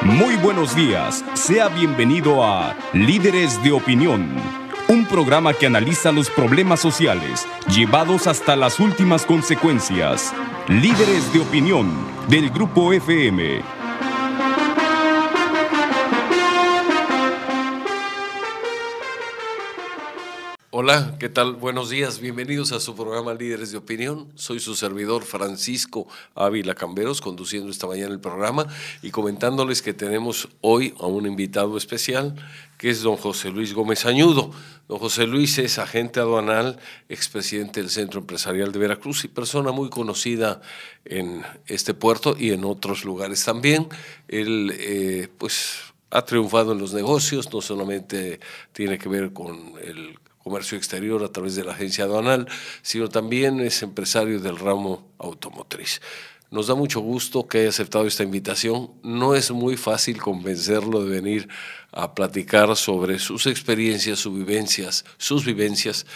Muy buenos días, sea bienvenido a Líderes de Opinión, un programa que analiza los problemas sociales llevados hasta las últimas consecuencias. Líderes de Opinión, del Grupo FM. Hola, ¿qué tal? Buenos días, bienvenidos a su programa Líderes de Opinión. Soy su servidor Francisco Ávila Camberos, conduciendo esta mañana el programa y comentándoles que tenemos hoy a un invitado especial, que es don José Luis Gómez Añudo. Don José Luis es agente aduanal, expresidente del Centro Empresarial de Veracruz y persona muy conocida en este puerto y en otros lugares también. Él, ha triunfado en los negocios, no solamente tiene que ver con el comercio exterior a través de la agencia aduanal, sino también es empresario del ramo automotriz. Nos da mucho gusto que haya aceptado esta invitación. No es muy fácil convencerlo de venir a platicar sobre sus experiencias, sus vivencias.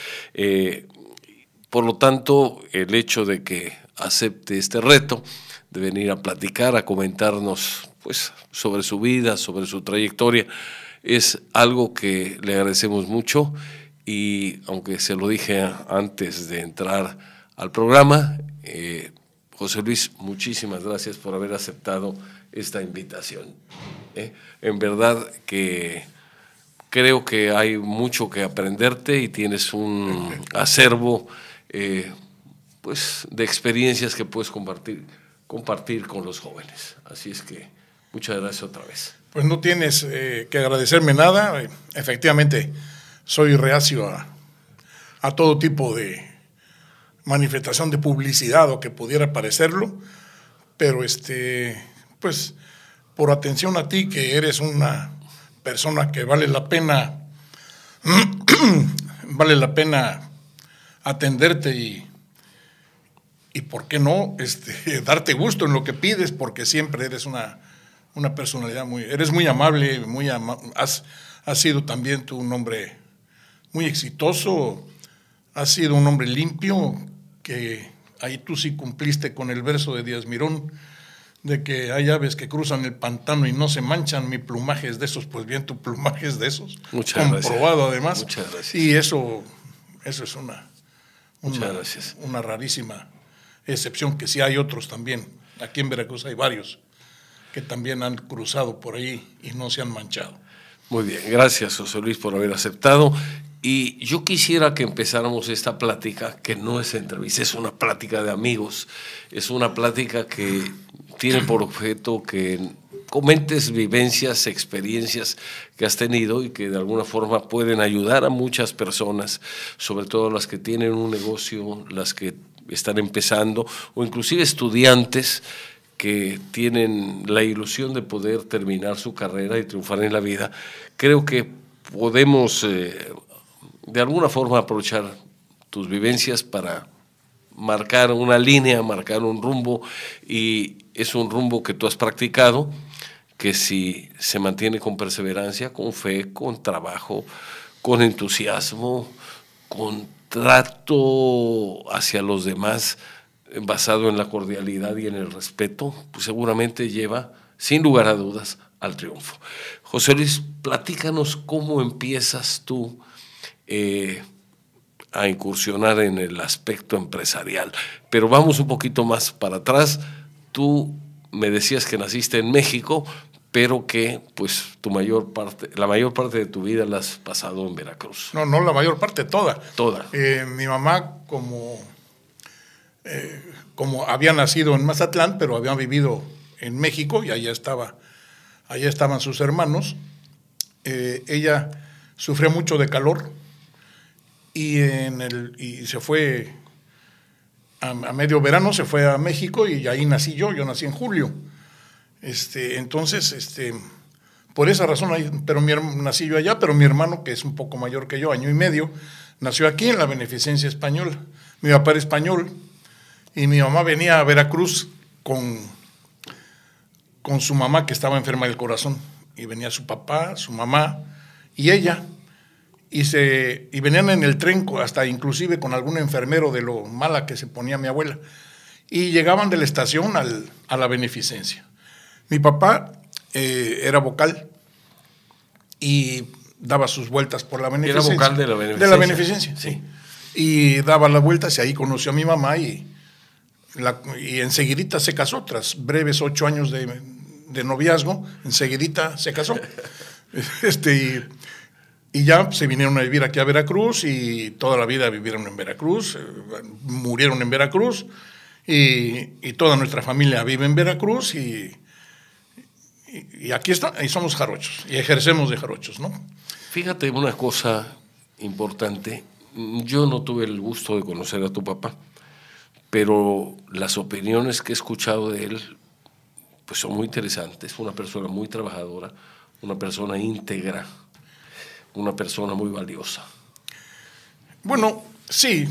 Por lo tanto, el hecho de que acepte este reto de venir a platicar, a comentarnos pues, sobre su vida, sobre su trayectoria, es algo que le agradecemos mucho. Y aunque se lo dije antes de entrar al programa, José Luis, muchísimas gracias por haber aceptado esta invitación. En verdad que creo que hay mucho que aprenderte y tienes un acervo pues, de experiencias que puedes compartir con los jóvenes. Así es que muchas gracias otra vez. Pues no tienes que agradecerme nada. Efectivamente, soy reacio a todo tipo de manifestación de publicidad o que pudiera parecerlo, pero pues por atención a ti, que eres una persona que vale la pena atenderte y por qué no darte gusto en lo que pides, porque siempre eres una personalidad eres muy amable, has sido también tú un hombre muy exitoso, has sido un hombre limpio, que ahí tú sí cumpliste con el verso de Díaz Mirón, de que hay aves que cruzan el pantano y no se manchan, mi plumaje es de esos, pues bien, tu plumaje es de esos. Muchas comprobado gracias. Además. Muchas gracias. Y eso es una rarísima excepción, que sí hay otros también. Aquí en Veracruz hay varios que también han cruzado por ahí y no se han manchado. Muy bien, gracias José Luis por haber aceptado. Y yo quisiera que empezáramos esta plática, que no es entrevista, es una plática de amigos, es una plática que tiene por objeto que comentes vivencias, experiencias que has tenido y que de alguna forma pueden ayudar a muchas personas, sobre todo las que tienen un negocio, las que están empezando o inclusive estudiantes que tienen la ilusión de poder terminar su carrera y triunfar en la vida. Creo que podemos de alguna forma aprovechar tus vivencias para marcar una línea, marcar un rumbo, y es un rumbo que tú has practicado, que si se mantiene con perseverancia, con fe, con trabajo, con entusiasmo, con trato hacia los demás, basado en la cordialidad y en el respeto, pues seguramente lleva, sin lugar a dudas, al triunfo. José Luis, platícanos cómo empiezas tú a incursionar en el aspecto empresarial. Pero vamos un poquito más para atrás. Tú me decías que naciste en México, pero que pues la mayor parte de tu vida la has pasado en Veracruz. No la mayor parte, toda. Toda. Mi mamá, como había nacido en Mazatlán, pero había vivido en México y allá estaban sus hermanos. Ella sufría mucho de calor y se fue a medio verano, se fue a México y ahí nací yo nací en julio. Entonces, por esa razón, nací yo allá, pero mi hermano, que es un poco mayor que yo, año y medio, nació aquí en la Beneficencia Española. Mi papá era español y mi mamá venía a Veracruz con su mamá, que estaba enferma del corazón, y venía su papá, su mamá y ella, y venían en el tren, hasta inclusive con algún enfermero de lo mala que se ponía mi abuela, y llegaban de la estación a la Beneficencia. Mi papá era vocal y daba sus vueltas por la beneficencia. Era vocal de la beneficencia. De la beneficencia, sí. Y daba las vueltas y ahí conoció a mi mamá y enseguidita se casó, tras breves 8 años de noviazgo, enseguidita se casó. Y ya se vinieron a vivir aquí a Veracruz y toda la vida vivieron en Veracruz, murieron en Veracruz y toda nuestra familia vive en Veracruz y aquí está, y somos jarochos y ejercemos de jarochos, ¿no? Fíjate una cosa importante. Yo no tuve el gusto de conocer a tu papá, pero las opiniones que he escuchado de él pues son muy interesantes. Una persona muy trabajadora, una persona íntegra, una persona muy valiosa. Bueno, sí.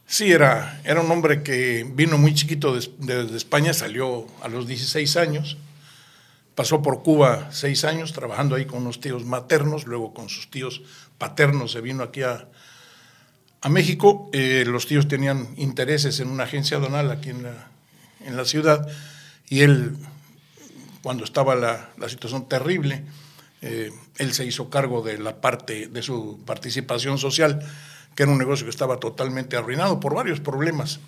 Sí, era un hombre que vino muy chiquito de España, salió a los 16 años, pasó por Cuba 6 años trabajando ahí con unos tíos maternos, luego con sus tíos paternos se vino aquí a México. Los tíos tenían intereses en una agencia aduanal aquí en la ciudad y él, cuando estaba la situación terrible, él se hizo cargo de la parte de su participación social, que era un negocio que estaba totalmente arruinado por varios problemas.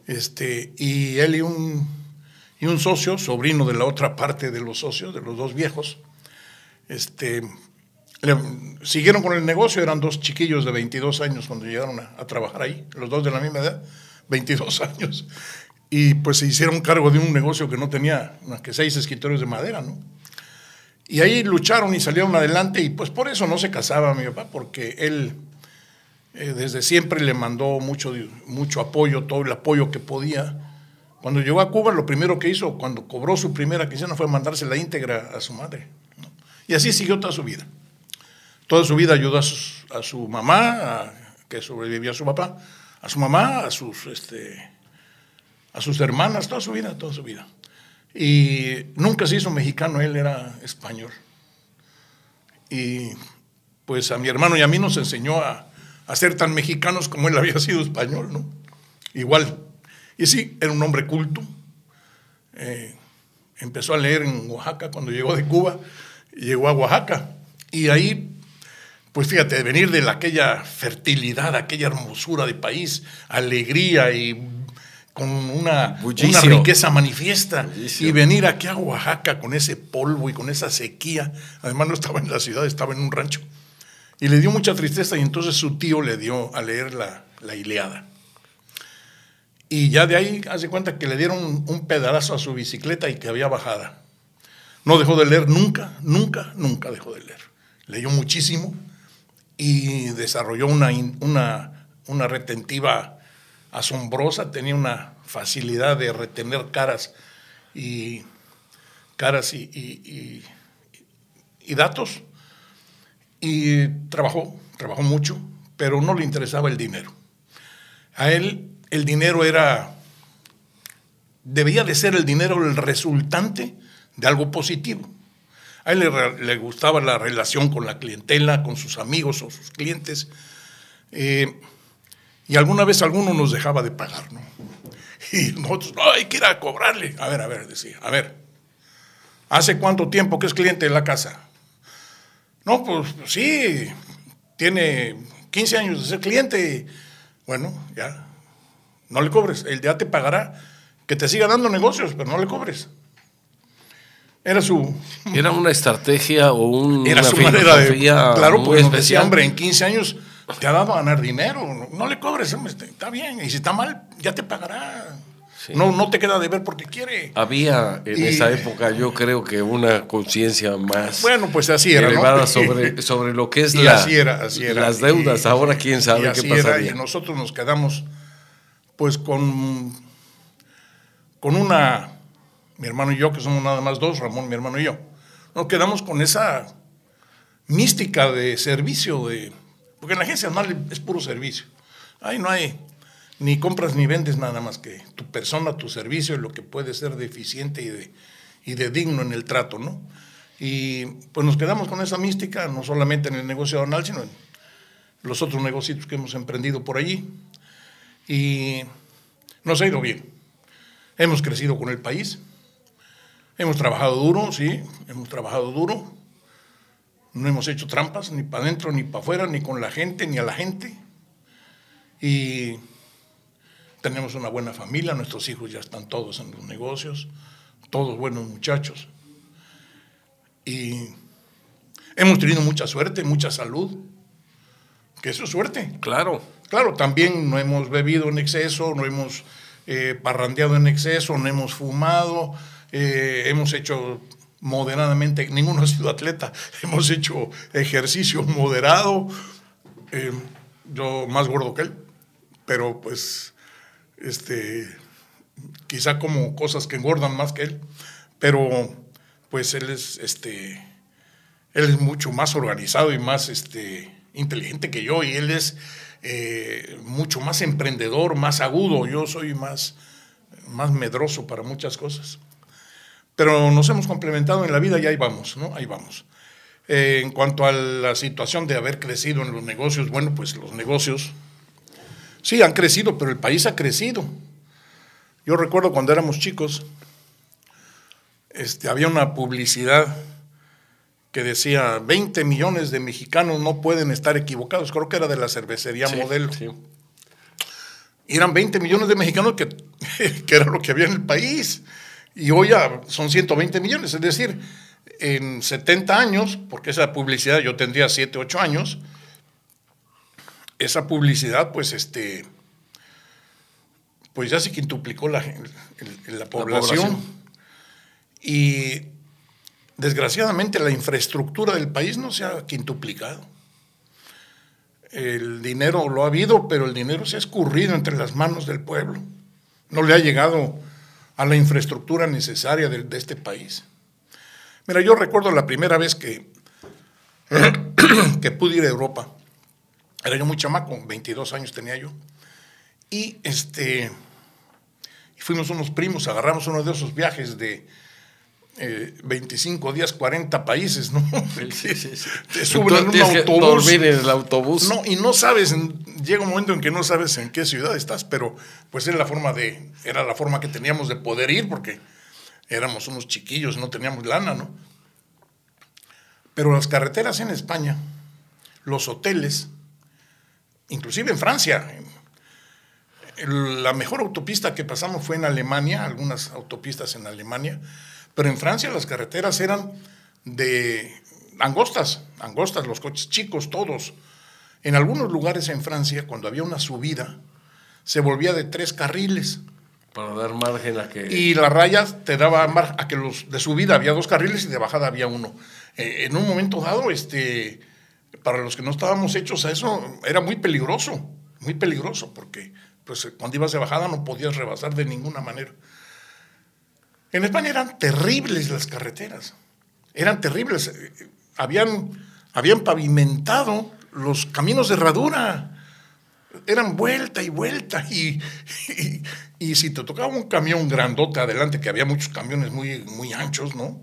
Y él y un socio, sobrino de la otra parte de los socios, de los dos viejos, siguieron con el negocio. Eran 2 chiquillos de 22 años cuando llegaron a trabajar ahí, los 2 de la misma edad, 22 años. Y pues se hicieron cargo de un negocio que no tenía más que 6 escritorios de madera, ¿no? Y ahí lucharon y salieron adelante y pues por eso no se casaba mi papá, porque él desde siempre le mandó mucho apoyo, todo el apoyo que podía. Cuando llegó a Cuba, lo primero que hizo, cuando cobró su primera quincena, fue mandarse la íntegra a su madre, ¿no? Y así siguió toda su vida. Toda su vida ayudó a su mamá, que sobrevivió a su papá, a su mamá, a sus hermanas, toda su vida. Y nunca se hizo mexicano, él era español. Y pues a mi hermano y a mí nos enseñó a ser tan mexicanos como él había sido español, ¿no? Igual. Y sí, era un hombre culto. Empezó a leer en Oaxaca cuando llegó de Cuba, llegó a Oaxaca. Y ahí, pues fíjate, de venir de aquella fertilidad, aquella hermosura de país, alegría y con una riqueza manifiesta, bullicio. Y venir aquí a Oaxaca con ese polvo y con esa sequía. Además no estaba en la ciudad, estaba en un rancho. Y le dio mucha tristeza y entonces su tío le dio a leer la Ilíada. Y ya de ahí hace cuenta que le dieron un pedazo a su bicicleta y que había bajada. No dejó de leer nunca dejó de leer. Leyó muchísimo y desarrolló una retentiva asombrosa, tenía una facilidad de retener caras y datos. Y trabajó mucho, pero no le interesaba el dinero. A él el dinero debía de ser el dinero el resultante de algo positivo. A él le gustaba la relación con la clientela, con sus amigos o sus clientes, y alguna vez alguno nos dejaba de pagar, ¿no? Y nosotros, no, hay que ir a cobrarle. A ver, decía, ¿hace cuánto tiempo que es cliente de la casa? No, pues sí, tiene 15 años de ser cliente. Bueno, ya, no le cobres, él ya te pagará, que te siga dando negocios, pero no le cobres. Era una estrategia o una su manera de, claro, muy pues nos especial. decía, hombre, en 15 años te ha dado a ganar dinero, no le cobres, hombre, está bien, y si está mal, ya te pagará. Sí. No te queda de ver porque quiere. Había en esa época, yo creo que una conciencia más, bueno, pues así era, elevada, ¿no? sobre lo que es así era. Las deudas. Ahora quién sabe qué pasaría. Y nosotros nos quedamos pues con una, mi hermano y yo, que somos nada más 2, Ramón, mi hermano y yo, nos quedamos con esa mística de servicio, porque en la agencia aduanal es puro servicio. Ahí no hay ni compras ni vendes, nada más que tu persona, tu servicio y lo que puede ser de eficiente y de digno en el trato, ¿no? Y pues nos quedamos con esa mística, no solamente en el negocio aduanal, sino en los otros negocios que hemos emprendido por allí. Y nos ha ido bien. Hemos crecido con el país. Hemos trabajado duro, sí, hemos trabajado duro. No hemos hecho trampas, ni para adentro, ni para afuera, ni con la gente, ni a la gente. Y tenemos una buena familia, nuestros hijos ya están todos en los negocios, todos buenos muchachos. Y hemos tenido mucha suerte, mucha salud, que eso es suerte. Claro. Claro, también no hemos bebido en exceso, no hemos parrandeado en exceso, no hemos fumado, hemos hecho moderadamente, ninguno ha sido atleta, hemos hecho ejercicio moderado, yo más gordo que él, pero pues quizá como cosas que engordan más que él, pero pues él es mucho más organizado y más inteligente que yo, y él es mucho más emprendedor, más agudo. Yo soy más medroso para muchas cosas. Pero nos hemos complementado en la vida y ahí vamos, ¿no? Ahí vamos. En cuanto a la situación de haber crecido en los negocios, bueno, pues los negocios sí han crecido, pero el país ha crecido. Yo recuerdo cuando éramos chicos, había una publicidad que decía 20 millones de mexicanos no pueden estar equivocados. Creo que era de la cervecería Modelo. Sí. Y eran 20 millones de mexicanos que era lo que había en el país. Y hoy ya son 120 millones. Es decir, en 70 años, porque esa publicidad yo tendría 7, 8 años, esa publicidad pues ya se quintuplicó la población. Y desgraciadamente la infraestructura del país no se ha quintuplicado. El dinero lo ha habido, pero el dinero se ha escurrido entre las manos del pueblo. No le ha llegado a la infraestructura necesaria de este país. Mira, yo recuerdo la primera vez que pude ir a Europa. Era yo muy chamaco, 22 años tenía yo. Y fuimos unos primos, agarramos uno de esos viajes de 25 días, 40 países, ¿no? Sí. Te suben en un autobús. Dormir en el autobús. No, y no sabes, llega un momento en que no sabes en qué ciudad estás, pero pues era la forma que teníamos de poder ir, porque éramos unos chiquillos, no teníamos lana, ¿no? Pero las carreteras en España, los hoteles, inclusive en Francia, la mejor autopista que pasamos fue en Alemania, algunas autopistas en Alemania, pero en Francia las carreteras eran de angostas, los coches chicos, todos. En algunos lugares en Francia, cuando había una subida, se volvía de 3 carriles. Para dar margen a que... Y la raya te daba a que los de subida había 2 carriles y de bajada había 1. En un momento dado, para los que no estábamos hechos a eso, era muy peligroso, porque pues, cuando ibas de bajada no podías rebasar de ninguna manera. En España eran terribles las carreteras, eran terribles. Habían pavimentado los caminos de herradura, eran vuelta y vuelta, y si te tocaba un camión grandote adelante, que había muchos camiones muy, muy anchos, ¿no?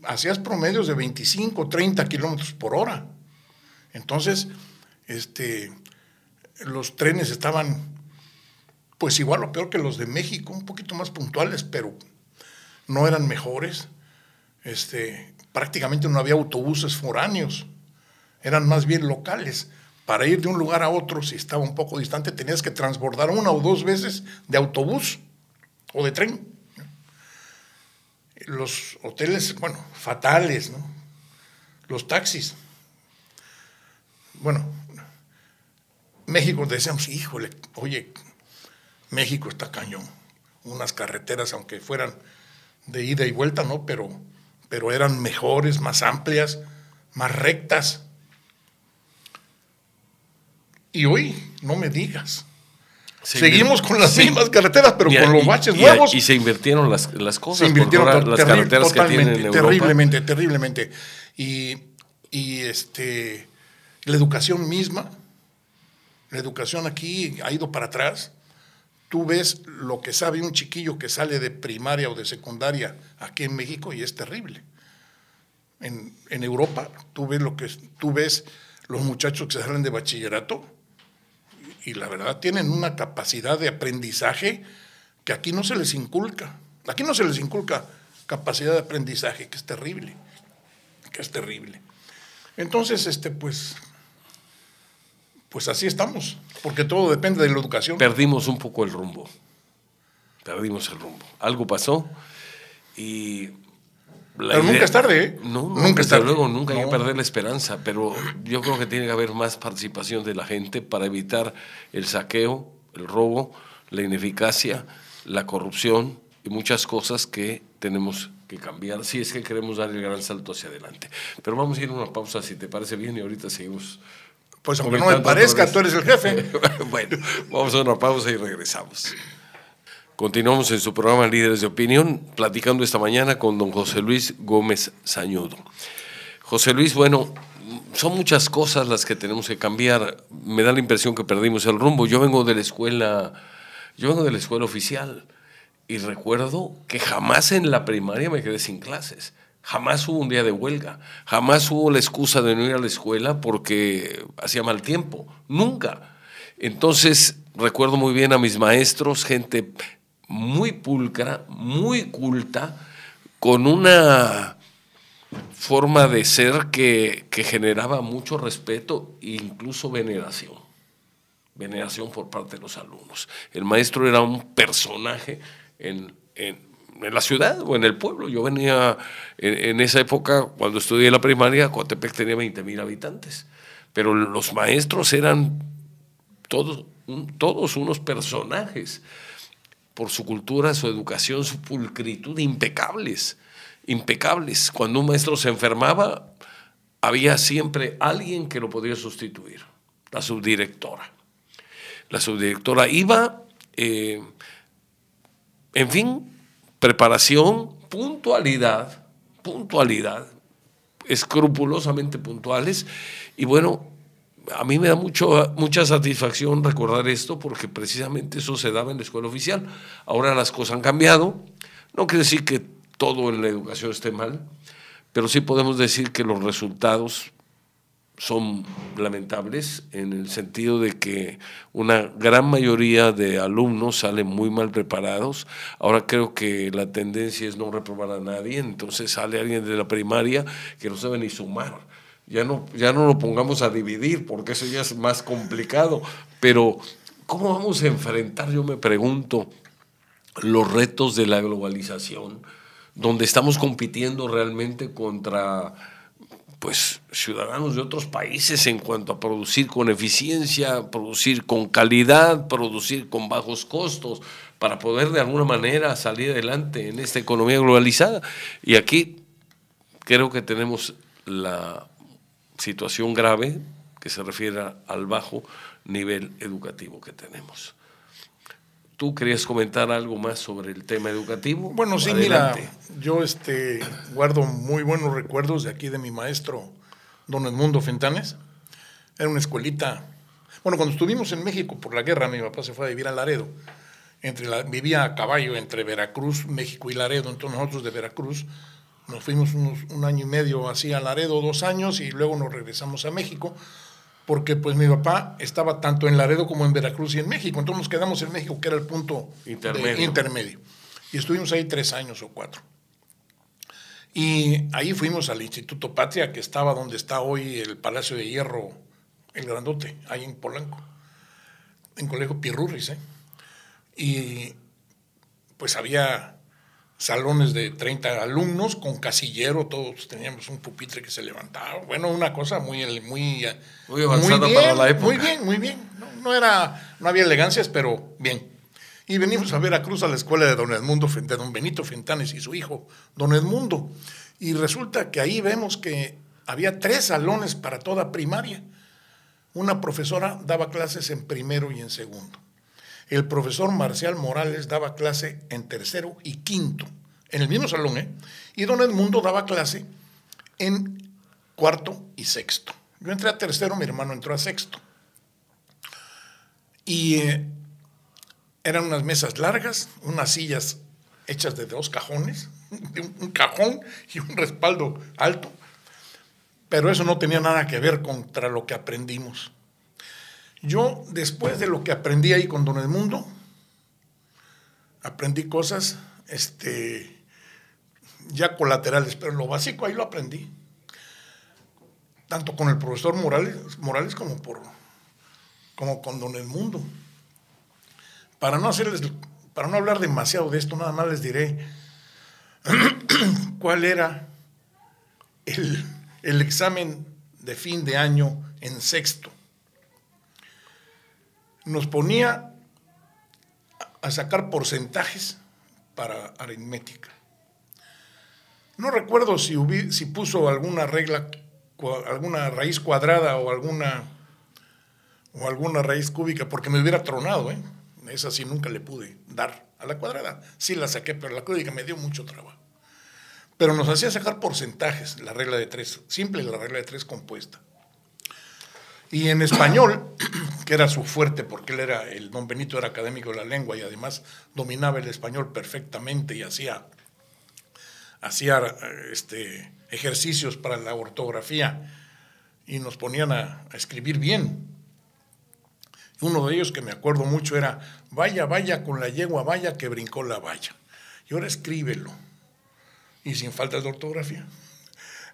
Hacías promedios de 25, 30 kilómetros por hora. Entonces, los trenes estaban, pues igual o peor que los de México, un poquito más puntuales, pero no eran mejores. Prácticamente no había autobuses foráneos, eran más bien locales. Para ir de un lugar a otro, si estaba un poco distante, tenías que transbordar 1 o 2 veces de autobús o de tren. Los hoteles, bueno, fatales, ¿no? Los taxis. Bueno, México decíamos, híjole, oye, México está cañón. Unas carreteras, aunque fueran de ida y vuelta, ¿no? Pero eran mejores, más amplias, más rectas. Y hoy, no me digas. Seguimos con las mismas carreteras, pero con los baches nuevos. Y se invirtieron las cosas. Se invirtieron las carreteras que tienen en Europa. Terriblemente. Y la educación misma, la educación aquí ha ido para atrás. Tú ves lo que sabe un chiquillo que sale de primaria o de secundaria aquí en México y es terrible. En Europa tú ves los muchachos que salen de bachillerato y la verdad tienen una capacidad de aprendizaje que aquí no se les inculca. Aquí no se les inculca capacidad de aprendizaje, que es terrible, Entonces, pues así estamos, porque todo depende de la educación. Perdimos un poco el rumbo. Algo pasó y... Pero nunca es tarde, ¿eh? No, nunca es tarde. Luego, nunca hay que perder la esperanza, pero yo creo que tiene que haber más participación de la gente para evitar el saqueo, el robo, la ineficacia, la corrupción y muchas cosas que tenemos que cambiar si es que queremos dar el gran salto hacia adelante. Pero vamos a ir a una pausa, si te parece bien, y ahorita seguimos. Pues aunque no me parezca, tú eres el jefe. Bueno, vamos a una pausa y regresamos. Continuamos en su programa Líderes de Opinión, platicando esta mañana con don José Luis Gómez Sañudo. José Luis, bueno, son muchas cosas las que tenemos que cambiar. Me da la impresión que perdimos el rumbo. Yo vengo de la escuela oficial y recuerdo que jamás en la primaria me quedé sin clases. Jamás hubo un día de huelga, jamás hubo la excusa de no ir a la escuela porque hacía mal tiempo, nunca. Entonces recuerdo muy bien a mis maestros, gente muy pulcra, muy culta, con una forma de ser que generaba mucho respeto e incluso veneración por parte de los alumnos. El maestro era un personaje en la ciudad o en el pueblo. Yo venía en esa época, cuando estudié la primaria, Coatepec tenía 20,000 habitantes, pero los maestros eran todos unos personajes, por su cultura, su educación, su pulcritud, impecables. Cuando un maestro se enfermaba, había siempre alguien que lo podía sustituir, la subdirectora. La subdirectora iba, en fin, preparación, puntualidad, escrupulosamente puntuales, y bueno, a mí me da mucha satisfacción recordar esto porque precisamente eso se daba en la escuela oficial. Ahora las cosas han cambiado. No quiere decir que todo en la educación esté mal, pero sí podemos decir que los resultados son lamentables en el sentido de que una gran mayoría de alumnos salen muy mal preparados. Ahora creo que la tendencia es no reprobar a nadie, entonces sale alguien de la primaria que no sabe ni sumar. Ya no lo pongamos a dividir, porque eso ya es más complicado. Pero, ¿cómo vamos a enfrentar, yo me pregunto, los retos de la globalización, donde estamos compitiendo realmente contra ciudadanos de otros países en cuanto a producir con eficiencia, producir con calidad, producir con bajos costos, para poder de alguna manera salir adelante en esta economía globalizada? Y aquí creo que tenemos la situación grave que se refiere al bajo nivel educativo que tenemos. ¿Tú querías comentar algo más sobre el tema educativo? Bueno, sí, adelante. Mira, yo guardo muy buenos recuerdos de aquí de mi maestro, don Edmundo Fentanes. Era una escuelita. Bueno, cuando estuvimos en México por la guerra, mi papá se fue a vivir a Laredo. Vivía a caballo entre Veracruz, México y Laredo. Entonces nosotros de Veracruz nos fuimos un año y medio así a Laredo, 2 años, y luego nos regresamos a México, porque pues mi papá estaba tanto en Laredo como en Veracruz y en México. Entonces nos quedamos en México, que era el punto intermedio. Y estuvimos ahí 3 años o 4. Y ahí fuimos al Instituto Patria, que estaba donde está hoy el Palacio de Hierro, el grandote, ahí en Polanco, en Colegio Pirurris, Y pues había salones de 30 alumnos con casillero, todos teníamos un pupitre que se levantaba. Bueno, una cosa muy avanzada para la época. Muy bien. No había elegancias, pero bien. Y venimos a Veracruz a la escuela de don Benito Fentanes y su hijo, don Edmundo. Y resulta que ahí vemos que había 3 salones para toda primaria. Una profesora daba clases en primero y en segundo. El profesor Marcial Morales daba clase en tercero y quinto, en el mismo salón, Y don Edmundo daba clase en cuarto y sexto. Yo entré a tercero, mi hermano entró a sexto. Y eran unas mesas largas, unas sillas hechas de 2 cajones, un cajón y un respaldo alto. Pero eso no tenía nada que ver contra lo que aprendimos. Yo, después de lo que aprendí ahí con don Edmundo, aprendí cosas ya colaterales, pero en lo básico ahí lo aprendí. Tanto con el profesor Morales como con don Edmundo. Para no hablar demasiado de esto, nada más les diré cuál era el examen de fin de año en sexto. Nos ponía a sacar porcentajes para aritmética. No recuerdo si puso alguna regla, alguna raíz cuadrada o alguna raíz cúbica, porque me hubiera tronado, ¿eh? Esa sí nunca le pude dar. A la cuadrada sí la saqué, pero la cúbica me dio mucho trabajo. Pero nos hacía sacar porcentajes, la regla de 3, simple, la regla de 3 compuesta. Y en español, que era su fuerte, porque don Benito era académico de la lengua y además dominaba el español perfectamente y hacía ejercicios para la ortografía y nos ponían a escribir bien. Uno de ellos que me acuerdo mucho era: vaya, vaya con la yegua, vaya que brincó la valla. Y ahora escríbelo. Y sin faltas de ortografía.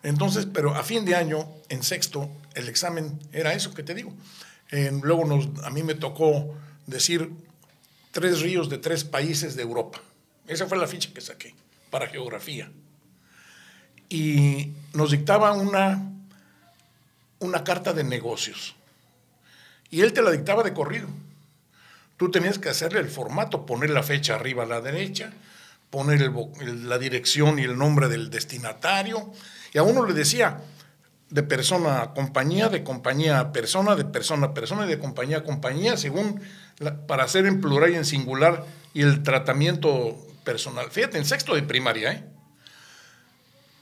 Entonces, pero a fin de año, en sexto, el examen era eso que te digo. Luego a mí me tocó decir 3 ríos de 3 países de Europa. Esa fue la ficha que saqué para geografía. Y nos dictaba una carta de negocios. Y él te la dictaba de corrido. Tú tenías que hacerle el formato, poner la fecha arriba a la derecha, poner la dirección y el nombre del destinatario. Y a uno le decía de persona a compañía, de compañía a persona, de persona a persona y de compañía a compañía, según para hacer en plural y en singular y el tratamiento personal. Fíjate, en sexto de primaria,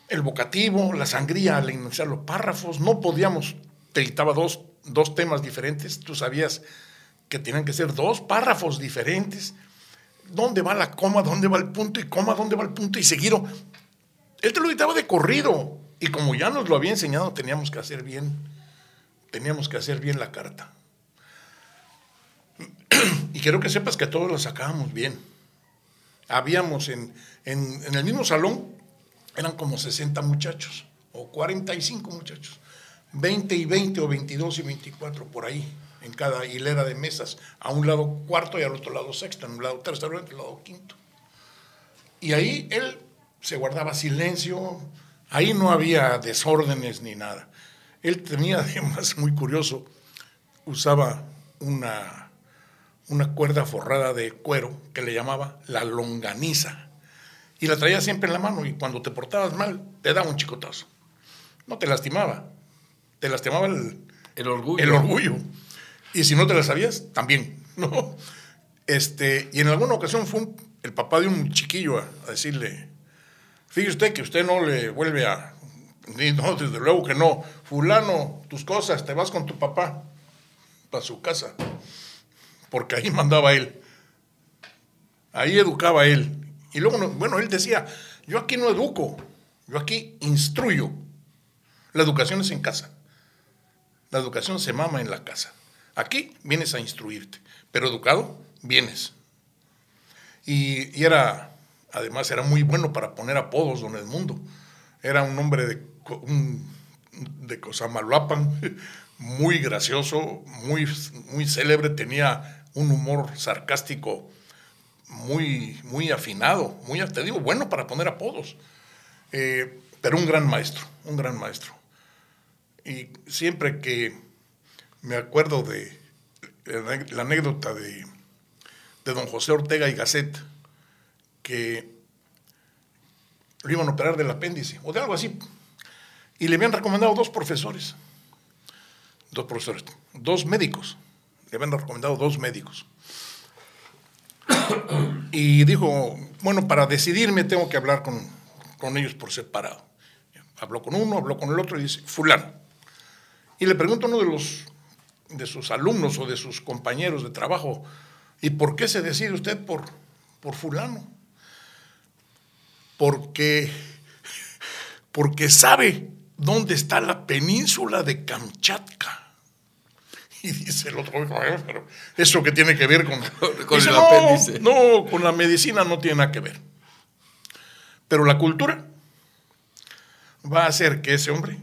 el vocativo, la sangría al enunciar los párrafos, no podíamos, te dictaba dos temas diferentes, tú sabías que tenían que ser 2 párrafos diferentes. ¿Dónde va la coma? ¿Dónde va el punto? Y coma, ¿dónde va el punto? Y seguido. Él te lo dictaba de corrido. Y como ya nos lo había enseñado, teníamos que hacer bien la carta. Y quiero que sepas que todos la sacábamos bien. Habíamos en el mismo salón, eran como 60 muchachos, o 45 muchachos. 20 y 20, o 22 y 24, por ahí, en cada hilera de mesas. A un lado cuarto y al otro lado sexto, en un lado tercero y al otro lado quinto. Y ahí él se guardaba silencio, ahí no había desórdenes ni nada. Él tenía, además, muy curioso, usaba una cuerda forrada de cuero que le llamaba la longaniza. Y la traía siempre en la mano, y cuando te portabas mal, te daba un chicotazo. No te lastimaba. Te lastimaba el orgullo. Y si no te la sabías, también, ¿no? Y en alguna ocasión fue el papá de un chiquillo a decirle: fíjese usted que usted no le vuelve a... No, desde luego que no. Fulano, tus cosas, te vas con tu papá para su casa. Porque ahí mandaba él. Ahí educaba él. Y luego, bueno, él decía: yo aquí no educo, yo aquí instruyo. La educación es en casa. La educación se mama en la casa. Aquí vienes a instruirte, pero educado vienes. Y además era muy bueno para poner apodos, don Edmundo. Era un hombre de Cosamaloapan, muy gracioso, muy célebre, tenía un humor sarcástico muy afinado, te digo, bueno para poner apodos. Pero un gran maestro. Y siempre que me acuerdo de la anécdota de don José Ortega y Gasset, que lo iban a operar del apéndice, o de algo así, y le habían recomendado 2 profesores, 2 médicos, le habían recomendado 2 médicos. Y dijo: bueno, para decidirme tengo que hablar con ellos por separado. Habló con uno, habló con el otro y dice: fulano. Y le pregunta a uno de sus alumnos o de sus compañeros de trabajo: ¿y por qué se decide usted por fulano? Porque sabe dónde está la península de Kamchatka. Y dice el otro: pero ¿eso qué tiene que ver con dice, el apéndice? No, con la medicina no tiene nada que ver. Pero la cultura va a hacer que ese hombre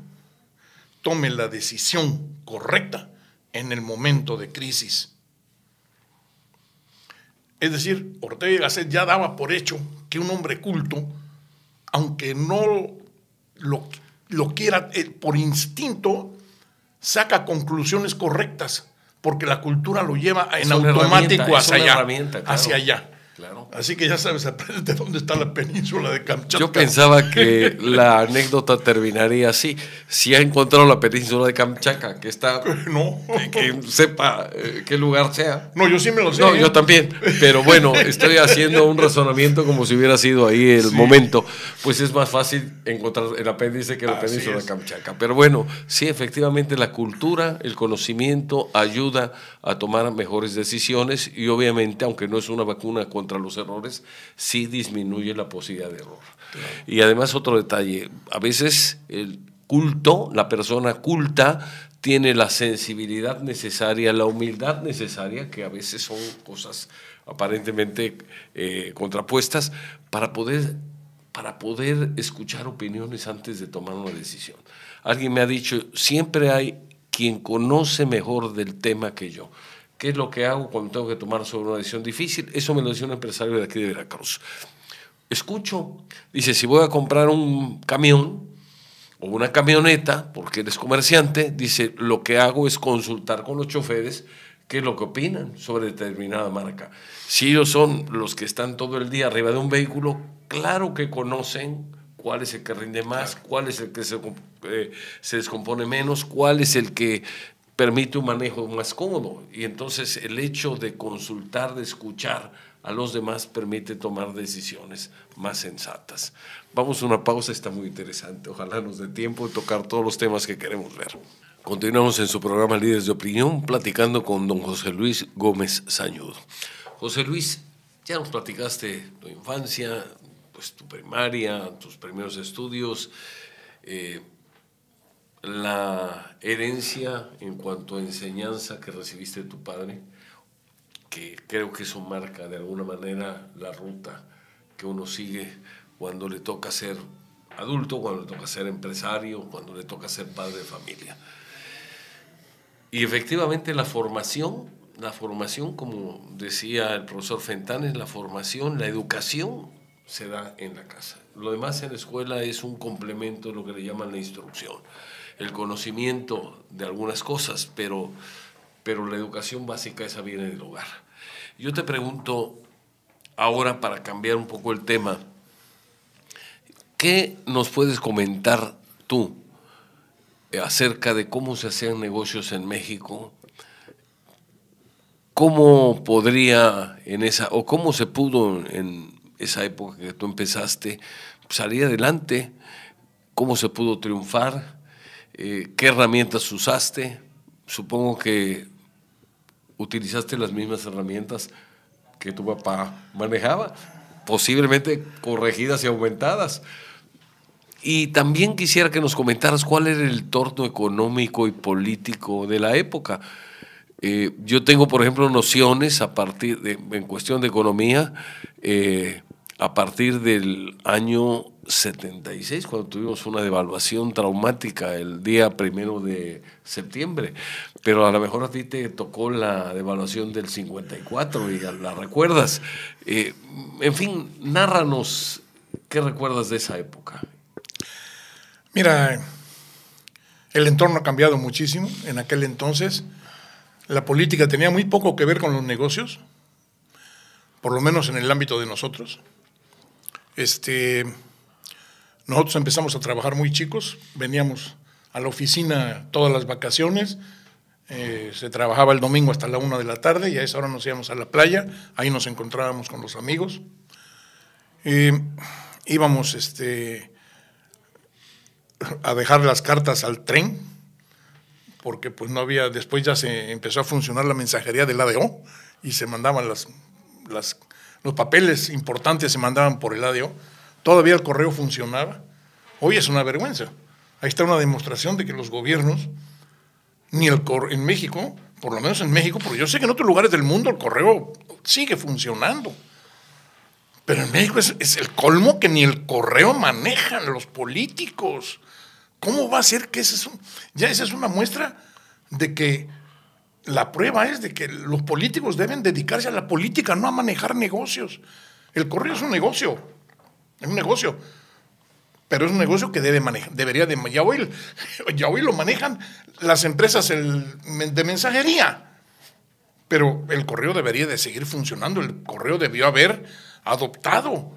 tome la decisión correcta en el momento de crisis. Es decir, Ortega y Gasset ya daba por hecho que un hombre culto, aunque no lo quiera por instinto, saca conclusiones correctas, porque la cultura lo lleva en automático hacia allá. Claro. Así que ya sabes de dónde está la península de Kamchatka. Yo pensaba que la anécdota terminaría así. Si ha encontrado la península de Kamchatka, que está... No. Que sepa qué lugar sea. No, yo sí me lo sé. No, yo también. Pero bueno, estoy haciendo un razonamiento como si hubiera sido ahí el momento. Pues es más fácil encontrar el apéndice que la península de Kamchatka. Pero bueno, sí, efectivamente la cultura, el conocimiento ayuda a tomar mejores decisiones y obviamente, aunque no es una vacuna contra los errores, sí disminuye la posibilidad de error. Claro. Y además otro detalle, a veces el culto, la persona culta, tiene la sensibilidad necesaria, la humildad necesaria, que a veces son cosas aparentemente contrapuestas, para poder escuchar opiniones antes de tomar una decisión. Alguien me ha dicho, siempre hay quien conoce mejor del tema que yo. ¿Qué es lo que hago cuando tengo que tomar sobre una decisión difícil? Eso me lo decía un empresario de aquí de Veracruz. Escucho, dice, si voy a comprar un camión o una camioneta, porque eres comerciante, dice, lo que hago es consultar con los choferes qué es lo que opinan sobre determinada marca. Si ellos son los que están todo el día arriba de un vehículo, claro que conocen cuál es el que rinde más, cuál es el que se descompone menos, cuál es el que permite un manejo más cómodo. Y entonces el hecho de consultar, de escuchar a los demás permite tomar decisiones más sensatas. Vamos a una pausa, está muy interesante. Ojalá nos dé tiempo de tocar todos los temas que queremos ver. Continuamos en su programa Líderes de Opinión, platicando con don José Luis Gómez Sañudo. José Luis, ya nos platicaste tu infancia, pues tu primaria, tus primeros estudios, la herencia en cuanto a enseñanza que recibiste de tu padre, que creo que eso marca de alguna manera la ruta que uno sigue cuando le toca ser adulto, cuando le toca ser empresario, cuando le toca ser padre de familia. Y efectivamente la formación, como decía el profesor Fentanes, la formación, la educación se da en la casa. Lo demás en la escuela es un complemento de lo que le llaman la instrucción, el conocimiento de algunas cosas, pero la educación básica esa viene del hogar. Yo te pregunto ahora, para cambiar un poco el tema, ¿qué nos puedes comentar tú acerca de cómo se hacían negocios en México? ¿Cómo podría cómo se pudo en esa época que tú empezaste salir adelante? ¿Cómo se pudo triunfar? ¿Qué herramientas usaste? Supongo que utilizaste las mismas herramientas que tu papá manejaba, posiblemente corregidas y aumentadas. Y también quisiera que nos comentaras cuál era el entorno económico y político de la época. Yo tengo, por ejemplo, nociones en cuestión de economía, a partir del año 76, cuando tuvimos una devaluación traumática el día 1 de septiembre, pero a lo mejor a ti te tocó la devaluación del 54 y la recuerdas. En fin, nárranos, ¿qué recuerdas de esa época? Mira, el entorno ha cambiado muchísimo. En aquel entonces la política tenía muy poco que ver con los negocios, por lo menos en el ámbito de nosotros. Nosotros empezamos a trabajar muy chicos, veníamos a la oficina todas las vacaciones, se trabajaba el domingo hasta la 1 de la tarde y a esa hora nos íbamos a la playa, ahí nos encontrábamos con los amigos. Íbamos a dejar las cartas al tren, porque pues no había, después ya se empezó a funcionar la mensajería del ADO y se mandaban los papeles importantes se mandaban por el ADO. Todavía el correo funcionaba. Hoy es una vergüenza. Ahí está una demostración de que los gobiernos, en México, por lo menos en México, porque yo sé que en otros lugares del mundo el correo sigue funcionando. Pero en México es el colmo que ni el correo manejan los políticos. ¿Cómo va a ser que esa es una muestra de que la prueba es de que los políticos deben dedicarse a la política, no a manejar negocios? El correo es un negocio, pero es un negocio que ya hoy lo manejan las empresas de mensajería. Pero el correo debería de seguir funcionando. El correo debió haber adoptado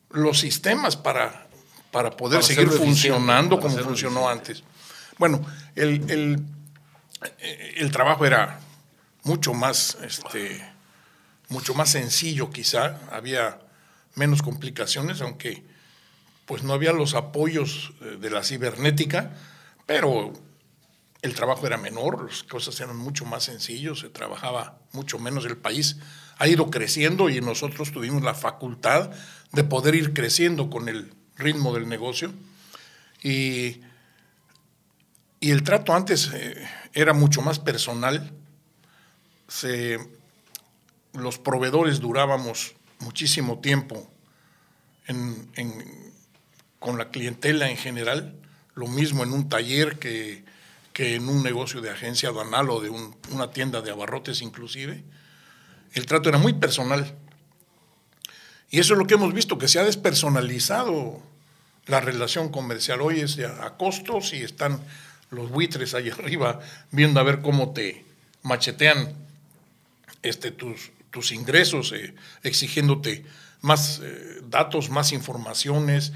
los sistemas para poder seguir funcionando como funcionó antes. Bueno, el trabajo era mucho más sencillo quizá, había menos complicaciones, aunque pues no había los apoyos de la cibernética, pero el trabajo era menor, las cosas eran mucho más sencillos, se trabajaba mucho menos. El país ha ido creciendo y nosotros tuvimos la facultad de poder ir creciendo con el ritmo del negocio. Y el trato antes era mucho más personal. Los proveedores durábamos muchísimo tiempo con la clientela en general, lo mismo en un taller que en un negocio de agencia aduanal o de una tienda de abarrotes inclusive. El trato era muy personal. Y eso es lo que hemos visto, que se ha despersonalizado la relación comercial. Hoy es a costos y están los buitres ahí arriba viendo a ver cómo te machetean tus ingresos, exigiéndote más datos, más informaciones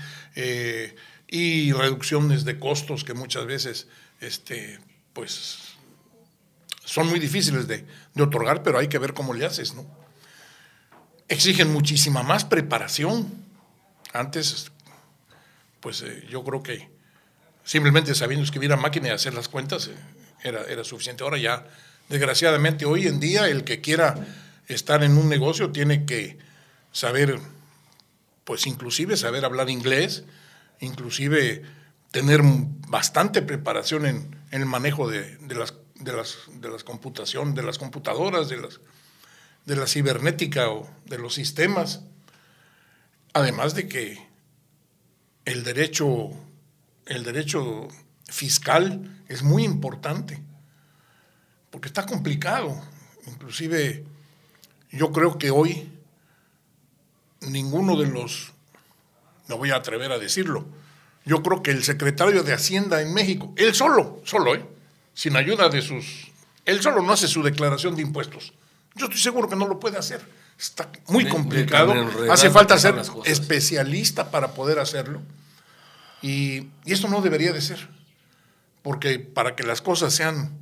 y reducciones de costos que muchas veces pues son muy difíciles de otorgar, pero hay que ver cómo le haces, ¿no? Exigen muchísima más preparación. Antes, pues yo creo que simplemente sabiendo escribir a máquina y hacer las cuentas era suficiente. Ahora ya, desgraciadamente, hoy en día el que quiera estar en un negocio tiene que saber, pues inclusive saber hablar inglés, inclusive tener bastante preparación en el manejo de las computadoras, de la cibernética o de los sistemas. Además de que el derecho fiscal es muy importante, porque está complicado. Inclusive yo creo que hoy ninguno de los, me voy a atrever a decirlo, yo creo que el secretario de Hacienda en México, él solo, sin ayuda él solo no hace su declaración de impuestos. Yo estoy seguro que no lo puede hacer. Está muy complicado. Hace falta ser especialista para poder hacerlo. Y esto no debería de ser. Porque para que las cosas sean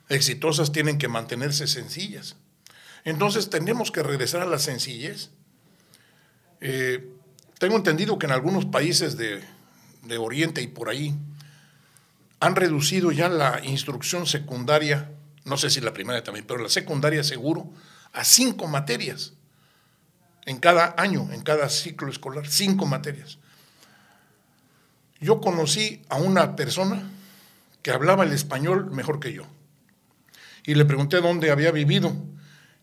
exitosas tienen que mantenerse sencillas. Entonces tenemos que regresar a la sencillez. Tengo entendido que en algunos países de Oriente y por ahí han reducido ya la instrucción secundaria, no sé si la primaria también, pero la secundaria seguro, a 5 materias en cada año, en cada ciclo escolar, 5 materias. Yo conocí a una persona que hablaba el español mejor que yo y le pregunté dónde había vivido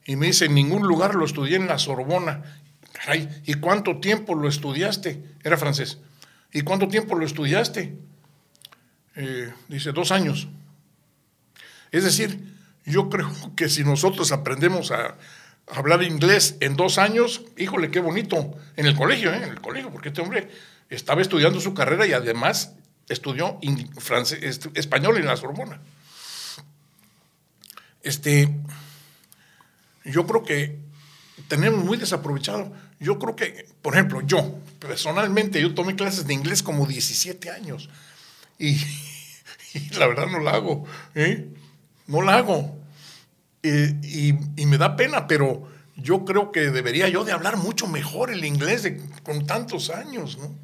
y me dice, en ningún lugar, lo estudié en la Sorbona. Caray, ¿y cuánto tiempo lo estudiaste? Era francés. ¿Y cuánto tiempo lo estudiaste? Dice, 2 años. Es decir, yo creo que si nosotros aprendemos a hablar inglés en 2 años, híjole, qué bonito. En el colegio, porque este hombre estaba estudiando su carrera y además estudió español en la Sorbona. Yo creo que tenemos muy desaprovechado. Yo creo que, por ejemplo, yo personalmente, yo tomé clases de inglés como 17 años y la verdad no la hago, no la hago. Y me da pena, pero yo creo que debería yo de hablar mucho mejor el inglés con tantos años, ¿no?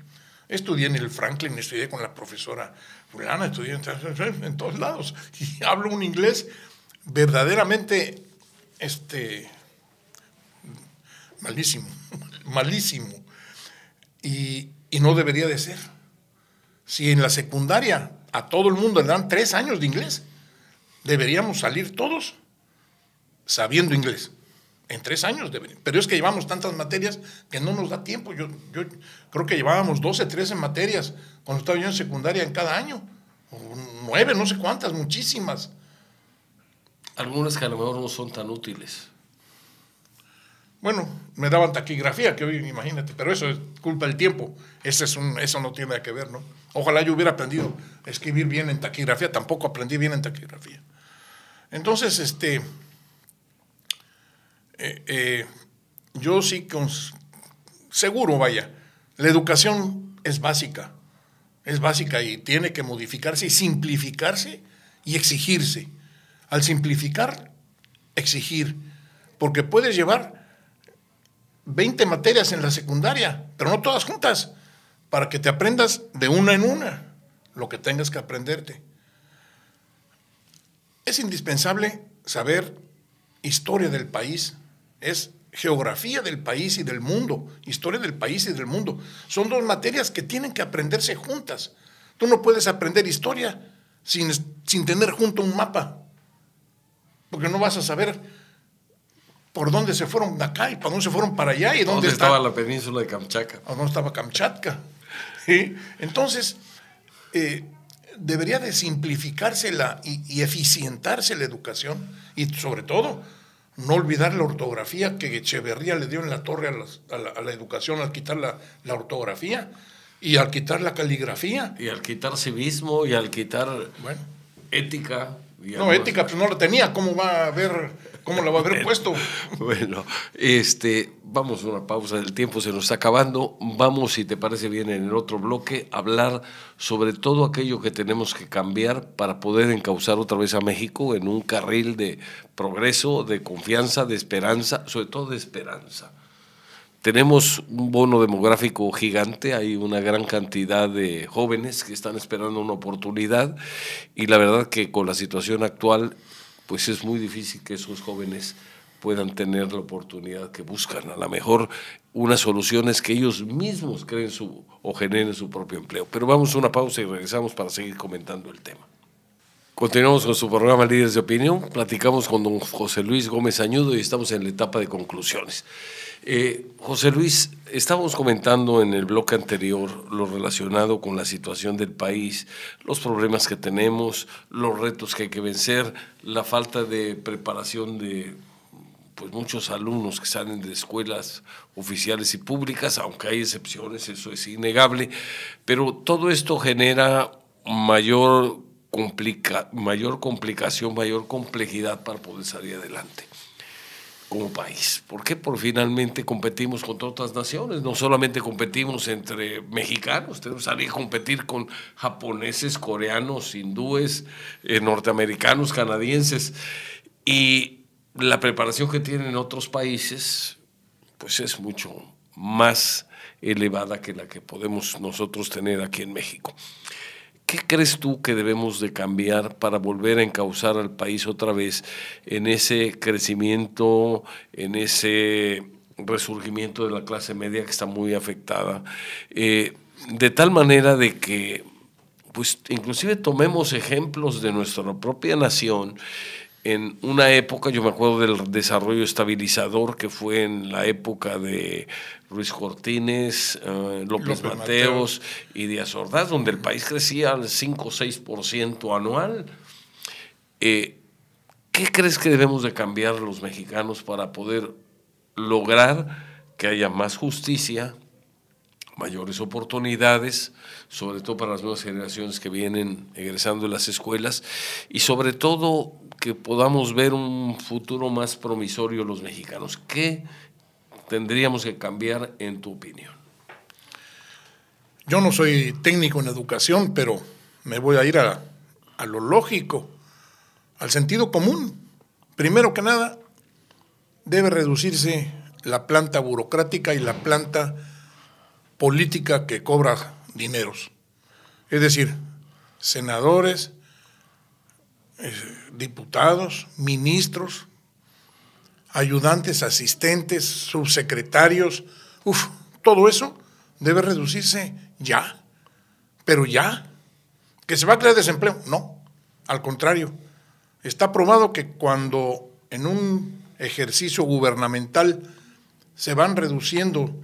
Estudié en el Franklin, estudié con la profesora fulana, estudié en todos lados y hablo un inglés verdaderamente malísimo. Y no debería de ser. Si en la secundaria a todo el mundo le dan 3 años de inglés, deberíamos salir todos sabiendo inglés. En 3 años, pero es que llevamos tantas materias que no nos da tiempo. Yo creo que llevábamos 12, 13 materias cuando estaba yo en secundaria en cada año. O 9, no sé cuántas, muchísimas. Algunas que a lo mejor no son tan útiles. Bueno, me daban taquigrafía, que hoy imagínate, pero eso es culpa del tiempo. Eso no tiene nada que ver, ¿no? Ojalá yo hubiera aprendido a escribir bien en taquigrafía, tampoco aprendí bien en taquigrafía. Entonces, yo sí, seguro, vaya, la educación es básica y tiene que modificarse y simplificarse y exigirse. Al simplificar, exigir, porque puedes llevar 20 materias en la secundaria, pero no todas juntas, para que te aprendas de una en una lo que tengas que aprenderte. Es indispensable saber historia del país, es geografía del país y del mundo, historia del país y del mundo. Son 2 materias que tienen que aprenderse juntas. Tú no puedes aprender historia sin tener junto un mapa, porque no vas a saber por dónde se fueron de acá y para dónde se fueron para allá y dónde estaba la península de Kamchatka. ¿O dónde estaba Kamchatka? ¿Sí? Entonces, debería de simplificarse y eficientarse la educación y sobre todo no olvidar la ortografía que Echeverría le dio en la torre a la educación al quitar la ortografía y al quitar la caligrafía. Y al quitar civismo y al quitar ética. No, ética pues no la tenía, ¿cómo la va a haber puesto? Bueno, vamos a una pausa, el tiempo se nos está acabando. Vamos, si te parece bien, en el otro bloque, hablar sobre todo aquello que tenemos que cambiar para poder encauzar otra vez a México en un carril de progreso, de confianza, de esperanza, sobre todo de esperanza. Tenemos un bono demográfico gigante, hay una gran cantidad de jóvenes que están esperando una oportunidad y la verdad que con la situación actual pues es muy difícil que esos jóvenes puedan tener la oportunidad que buscan. A lo mejor unas soluciones que ellos mismos creen o generen su propio empleo. Pero vamos a una pausa y regresamos para seguir comentando el tema. Continuamos con su programa Líderes de Opinión, platicamos con don José Luis Gómez Añudo y estamos en la etapa de conclusiones. José Luis, estábamos comentando en el bloque anterior lo relacionado con la situación del país, los problemas que tenemos, los retos que hay que vencer, la falta de preparación de pues muchos alumnos que salen de escuelas oficiales y públicas, aunque hay excepciones, eso es innegable, pero todo esto genera mayor complicación, mayor complejidad para poder salir adelante como país. ¿Por qué? Porque finalmente competimos contra otras naciones, no solamente competimos entre mexicanos, tenemos que salir a competir con japoneses, coreanos, hindúes, norteamericanos, canadienses, y la preparación que tienen otros países pues es mucho más elevada que la que podemos nosotros tener aquí en México. ¿Qué crees tú que debemos de cambiar para volver a encauzar al país otra vez en ese crecimiento, en ese resurgimiento de la clase media que está muy afectada? De tal manera de que, pues, inclusive tomemos ejemplos de nuestra propia nación. En una época, yo me acuerdo del desarrollo estabilizador que fue en la época de Ruiz Cortines, López Mateos y Díaz Ordaz, donde el país crecía al 5 o 6% anual. ¿Qué crees que debemos de cambiar los mexicanos para poder lograr que haya más justicia, mayores oportunidades, sobre todo para las nuevas generaciones que vienen egresando de las escuelas y sobre todo que podamos ver un futuro más promisorio los mexicanos? ¿Qué tendríamos que cambiar en tu opinión? Yo no soy técnico en educación, pero me voy a ir a lo lógico, al sentido común. Primero que nada, debe reducirse la planta burocrática y la planta política que cobra dineros. Es decir, senadores, diputados, ministros, ayudantes, asistentes, subsecretarios, todo eso debe reducirse ya, pero ya. ¿Que se va a crear desempleo? No, al contrario. Está probado que cuando en ejercicio gubernamental se van reduciendo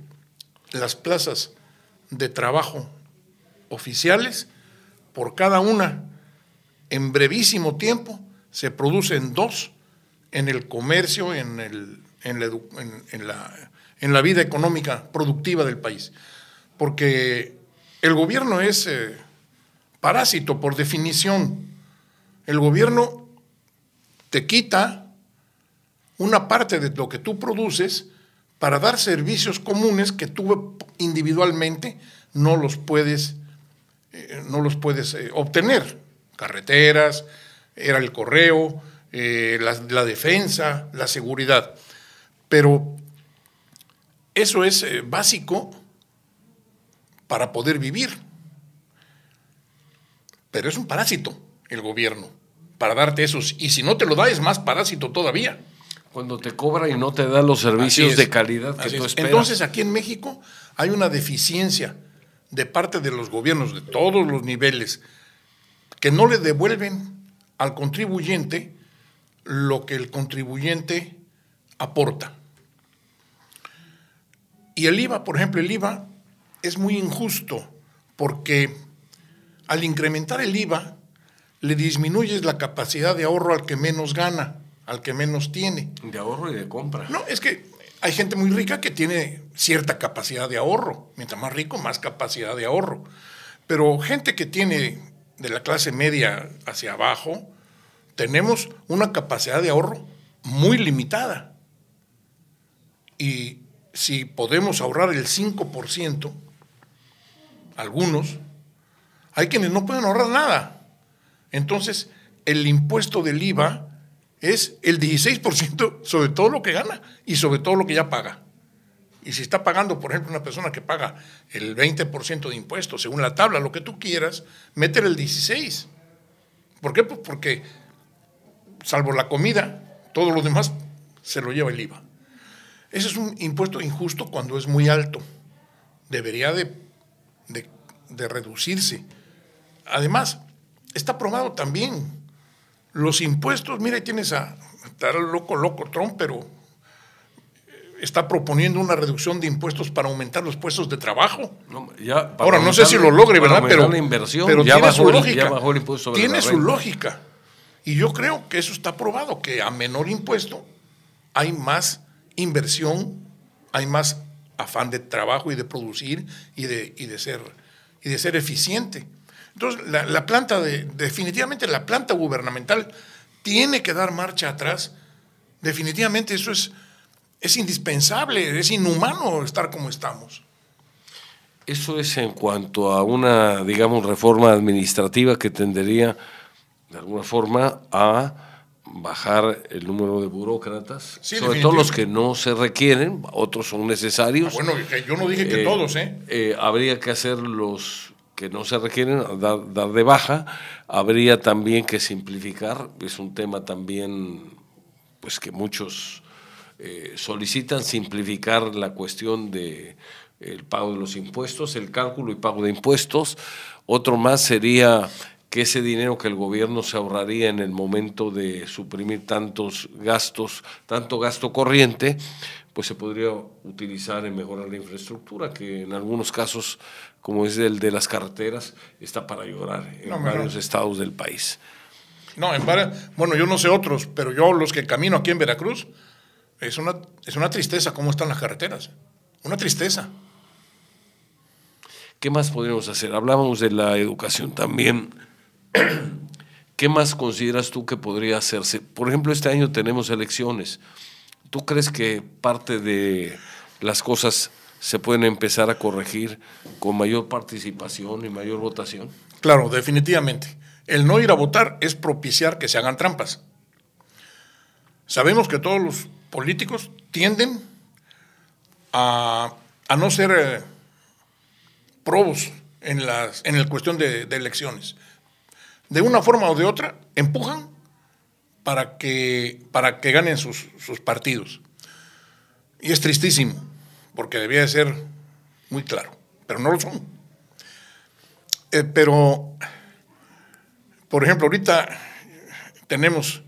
las plazas de trabajo oficiales, por cada una, en brevísimo tiempo, se producen 2 en el comercio, en la vida económica productiva del país. Porque el gobierno es parásito por definición. El gobierno te quita una parte de lo que tú produces para dar servicios comunes que tú individualmente no los puedes obtener. Carreteras, era el correo, la defensa, la seguridad. Pero eso es básico para poder vivir. Pero es un parásito el gobierno para darte esos. Y si no te lo da, es más parásito todavía. Cuando te cobra y no te da los servicios de calidad que tú esperas. Entonces, aquí en México hay una deficiencia de parte de los gobiernos de todos los niveles que no le devuelven al contribuyente lo que el contribuyente aporta. Y el IVA, por ejemplo, el IVA es muy injusto porque al incrementar el IVA le disminuyes la capacidad de ahorro al que menos gana, al que menos tiene. De ahorro y de compra. No, es que hay gente muy rica que tiene cierta capacidad de ahorro. Mientras más rico, más capacidad de ahorro. Pero gente que tiene de la clase media hacia abajo, tenemos una capacidad de ahorro muy limitada. Y si podemos ahorrar el 5%, algunos, hay quienes no pueden ahorrar nada. Entonces, el impuesto del IVA es el 16% sobre todo lo que gana y sobre todo lo que ya paga. Y si está pagando, por ejemplo, una persona que paga el 20% de impuestos, según la tabla, lo que tú quieras, métele el 16%. ¿Por qué? Pues porque, salvo la comida, todo lo demás se lo lleva el IVA. Ese es un impuesto injusto cuando es muy alto. Debería de reducirse. Además, está probado también. Los impuestos, mira, ahí tienes está loco Trump, pero está proponiendo una reducción de impuestos para aumentar los puestos de trabajo. No, ahora, no sé si lo logre, ¿verdad? Pero ya tiene su lógica. Ya bajó el impuesto sobre tiene la su renta. lógica. Y yo creo que eso está probado, que a menor impuesto hay más inversión, hay más afán de trabajo y de producir y de ser eficiente. Entonces, definitivamente la planta gubernamental tiene que dar marcha atrás. Definitivamente eso es indispensable, es inhumano estar como estamos. Eso es en cuanto a una, digamos, reforma administrativa que tendería, de alguna forma, a bajar el número de burócratas, Sí, sobre todo los que no se requieren, otros son necesarios. Bueno, yo no dije que todos, habría que hacer los que no se requieren, dar de baja. Habría también que simplificar, es un tema también pues que muchos solicitan, simplificar la cuestión de el pago de los impuestos, el cálculo y pago de impuestos. Otro más sería que ese dinero que el gobierno se ahorraría en el momento de suprimir tanto gasto corriente, pues se podría utilizar en mejorar la infraestructura, que en algunos casos, como es el de las carreteras, está para llorar en varios estados del país. No, bueno, yo no sé otros, pero yo los que camino aquí en Veracruz, es una tristeza cómo están las carreteras, una tristeza. ¿Qué más podríamos hacer? Hablábamos de la educación también. ¿Qué más consideras tú que podría hacerse? Por ejemplo, este año tenemos elecciones. ¿Tú crees que parte de las cosas se pueden empezar a corregir con mayor participación y mayor votación? Claro, definitivamente. El no ir a votar es propiciar que se hagan trampas. Sabemos que todos los políticos tienden a no ser probos en la cuestión de elecciones. De una forma o de otra, empujan para que ganen sus partidos. Y es tristísimo, porque debía de ser muy claro, pero no lo son. Pero, por ejemplo, ahorita tenemos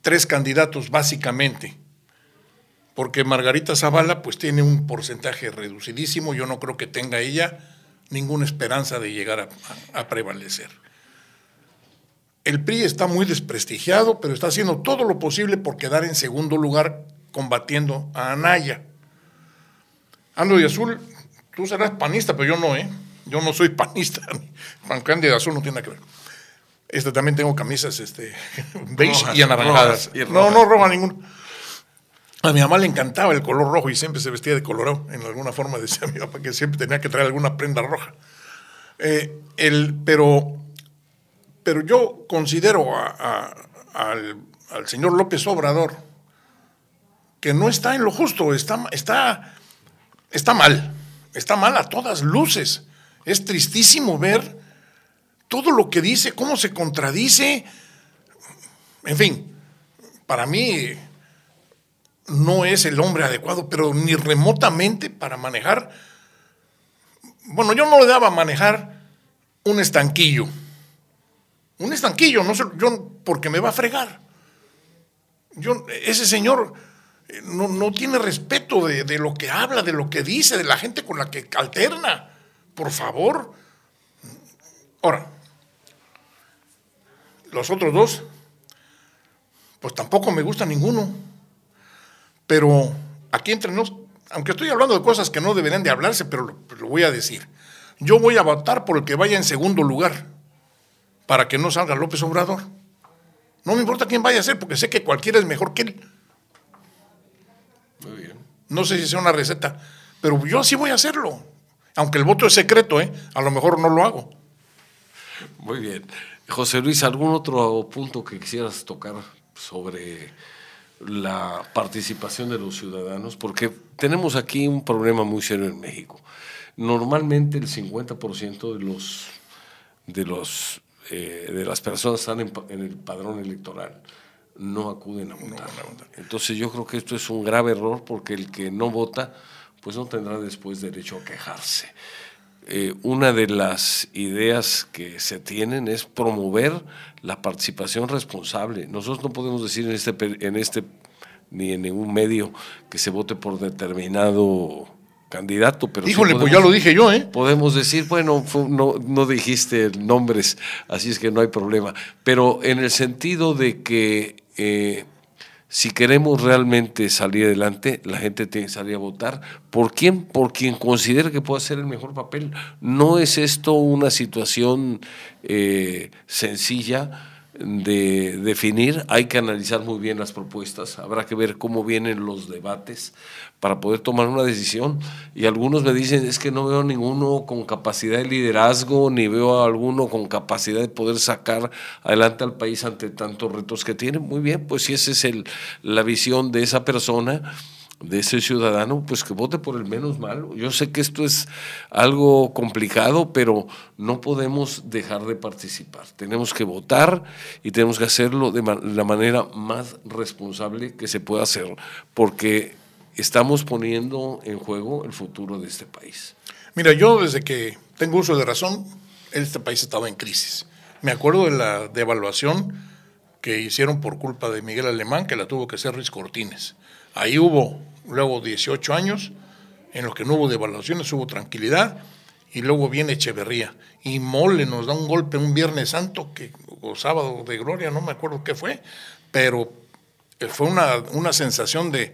3 candidatos básicamente, porque Margarita Zavala pues tiene un porcentaje reducidísimo, yo no creo que tenga ella ninguna esperanza de llegar a prevalecer. El PRI está muy desprestigiado, pero está haciendo todo lo posible por quedar en segundo lugar combatiendo a Anaya. Ando de azul, tú serás panista, pero yo no, yo no soy panista. Juan Cándido de azul no tiene nada que ver. También tengo camisas beige y anaranjadas. No roja ninguna. A mi mamá le encantaba el color rojo y siempre se vestía de colorado. En alguna forma decía mi papá que siempre tenía que traer alguna prenda roja. Pero yo considero al señor López Obrador que no está en lo justo, está mal a todas luces. Es tristísimo ver todo lo que dice, cómo se contradice. En fin, para mí no es el hombre adecuado, pero ni remotamente para manejar. Bueno, yo no le daba a manejar un estanquillo. Un estanquillo, no sé, yo, porque me va a fregar. Ese señor no tiene respeto de lo que habla, de lo que dice, de la gente con la que alterna. Por favor. Ahora, los otros dos, pues tampoco me gusta ninguno. Pero aquí entre nos, aunque estoy hablando de cosas que no deberían de hablarse, pero lo voy a decir. Yo voy a votar por el que vaya en segundo lugar, para que no salga López Obrador. No me importa quién vaya a ser, porque sé que cualquiera es mejor que él. Muy bien. No sé si sea una receta, pero yo sí voy a hacerlo. Aunque el voto es secreto, a lo mejor no lo hago. Muy bien. José Luis, ¿algún otro punto que quisieras tocar sobre la participación de los ciudadanos? Porque tenemos aquí un problema muy serio en México. Normalmente el 50% de las personas que están en el padrón electoral no acuden a votar. Entonces yo creo que esto es un grave error, porque el que no vota pues no tendrá después derecho a quejarse. Una de las ideas que se tienen es promover la participación responsable. Nosotros no podemos decir ni en ningún medio que se vote por determinado candidato, pero híjole, sí pues ya lo dije yo, Podemos decir, bueno, no dijiste nombres, así es que no hay problema. Pero en el sentido de que si queremos realmente salir adelante, la gente tiene que salir a votar. ¿Por quién? Por quien considere que puede hacer el mejor papel. No es esto una situación sencilla de definir. Hay que analizar muy bien las propuestas, habrá que ver cómo vienen los debates para poder tomar una decisión. Y algunos me dicen, es que no veo ninguno con capacidad de liderazgo, ni veo a alguno con capacidad de poder sacar adelante al país ante tantos retos que tiene. Muy bien, pues si esa es la visión de esa persona, de ese ciudadano, pues que vote por el menos malo. Yo sé que esto es algo complicado, pero no podemos dejar de participar. Tenemos que votar y tenemos que hacerlo de la manera más responsable que se pueda hacer, porque estamos poniendo en juego el futuro de este país. Mira, yo desde que tengo uso de razón, este país estaba en crisis. Me acuerdo de la devaluación que hicieron por culpa de Miguel Alemán, que la tuvo que hacer Ruiz Cortines. Ahí hubo luego 18 años en los que no hubo devaluaciones, hubo tranquilidad, y luego viene Echeverría. Y Mole nos da un golpe un Viernes Santo, o Sábado de Gloria, no me acuerdo qué fue, pero fue una sensación de...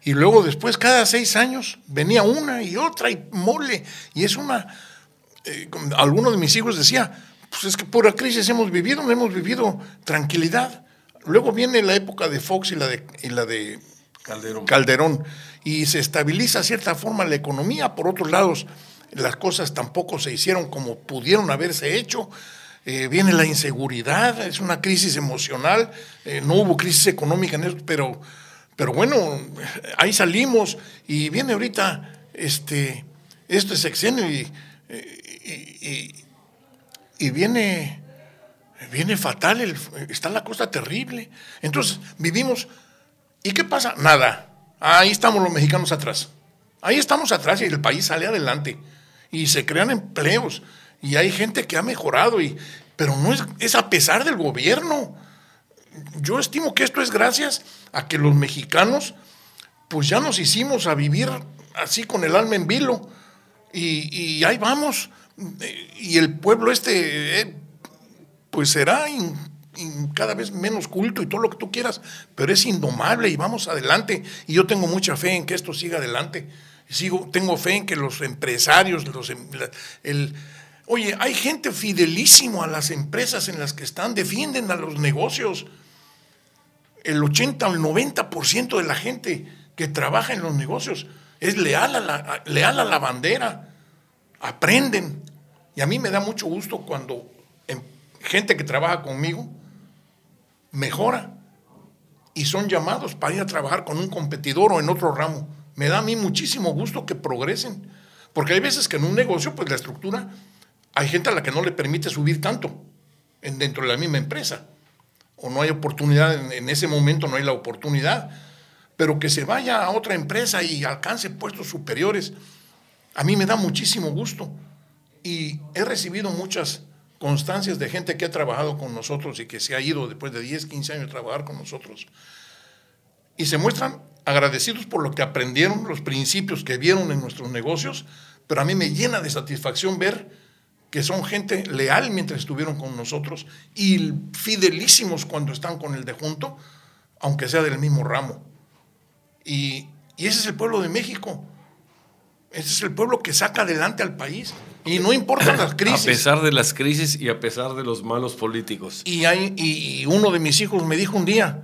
Y luego después, cada 6 años, venía una y otra, y Mole, y es una... alguno de mis hijos decía, pues es que pura crisis hemos vivido tranquilidad. Luego viene la época de Fox y la de Calderón, y se estabiliza de cierta forma la economía. Por otros lados, las cosas tampoco se hicieron como pudieron haberse hecho. Viene la inseguridad, es una crisis emocional, no hubo crisis económica en eso, pero bueno, ahí salimos, y viene ahorita este sexenio y viene fatal, está la cosa terrible. Entonces vivimos, ¿y qué pasa? Nada. Ahí estamos los mexicanos atrás. Ahí estamos atrás y el país sale adelante. Y se crean empleos. Y hay gente que ha mejorado. Pero no es a pesar del gobierno. yo estimo que esto es gracias a que los mexicanos pues ya nos hicimos a vivir así con el alma en vilo y ahí vamos. Y el pueblo pues será cada vez menos culto y todo lo que tú quieras, pero es indomable y vamos adelante. Y yo tengo mucha fe en que esto siga adelante. Tengo fe en que los empresarios, oye, hay gente fidelísimo a las empresas en las que están, defienden a los negocios. El 80 o el 90% de la gente que trabaja en los negocios es leal a la bandera, aprenden. Y a mí me da mucho gusto cuando gente que trabaja conmigo mejora y son llamados para ir a trabajar con un competidor o en otro ramo. Me da a mí muchísimo gusto que progresen, porque hay veces que en un negocio, pues la estructura, hay gente a la que no le permite subir tanto dentro de la misma empresa, o no hay oportunidad, en ese momento no hay la oportunidad, pero que se vaya a otra empresa y alcance puestos superiores, a mí me da muchísimo gusto. Y he recibido muchas constancias de gente que ha trabajado con nosotros y que se ha ido después de 10, 15 años a trabajar con nosotros. Y se muestran agradecidos por lo que aprendieron, los principios que vieron en nuestros negocios, pero a mí me llena de satisfacción ver que son gente leal mientras estuvieron con nosotros y fidelísimos cuando están con el de junto, aunque sea del mismo ramo. Y ese es el pueblo de México. Ese es el pueblo que saca adelante al país. Y no importan las crisis. A pesar de las crisis y a pesar de los malos políticos. Y uno de mis hijos me dijo un día,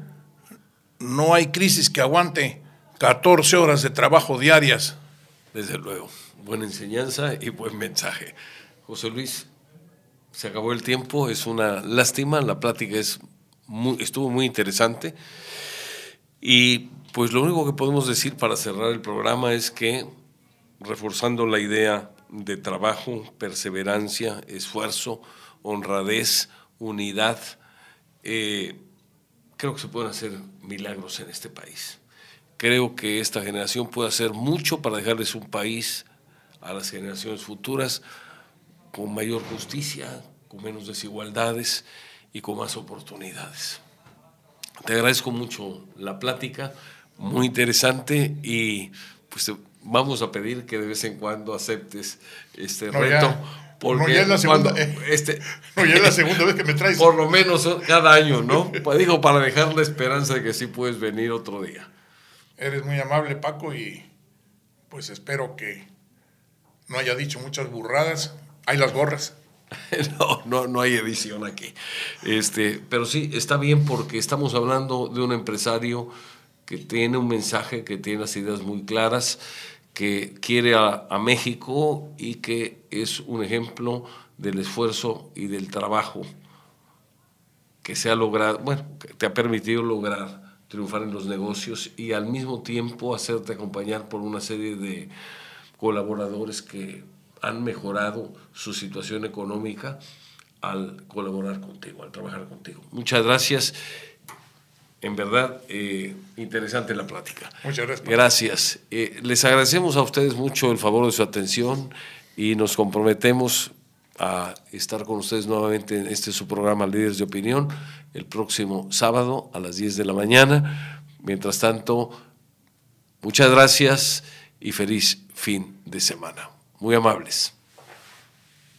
no hay crisis que aguante 14 horas de trabajo diarias. Desde luego. Buena enseñanza y buen mensaje. José Luis, se acabó el tiempo, es una lástima, la plática estuvo muy interesante. Y pues lo único que podemos decir para cerrar el programa es que, reforzando la idea de trabajo, perseverancia, esfuerzo, honradez, unidad, creo que se pueden hacer milagros en este país. Creo que esta generación puede hacer mucho para dejarles un país a las generaciones futuras con mayor justicia, con menos desigualdades y con más oportunidades. Te agradezco mucho la plática, muy interesante, y pues vamos a pedir que de vez en cuando aceptes este reto. Porque no, ya es la segunda, no, ya es la segunda vez que me traes. Por lo menos cada año, ¿no? Pues digo, para dejar la esperanza de que sí puedes venir otro día. Eres muy amable, Paco, y pues espero que no haya dicho muchas burradas. Hay las gorras. No hay edición aquí. Pero sí, está bien porque estamos hablando de un empresario que tiene un mensaje, que tiene las ideas muy claras, que quiere a México y que es un ejemplo del esfuerzo y del trabajo que se ha logrado, bueno, que te ha permitido lograr triunfar en los negocios y al mismo tiempo hacerte acompañar por una serie de colaboradores que han mejorado su situación económica al colaborar contigo, al trabajar contigo. Muchas gracias. En verdad, interesante la plática. Muchas gracias. Gracias. Les agradecemos a ustedes mucho el favor de su atención y nos comprometemos a estar con ustedes nuevamente en su programa Líderes de Opinión el próximo sábado a las 10 de la mañana. Mientras tanto, muchas gracias y feliz fin de semana. Muy amables.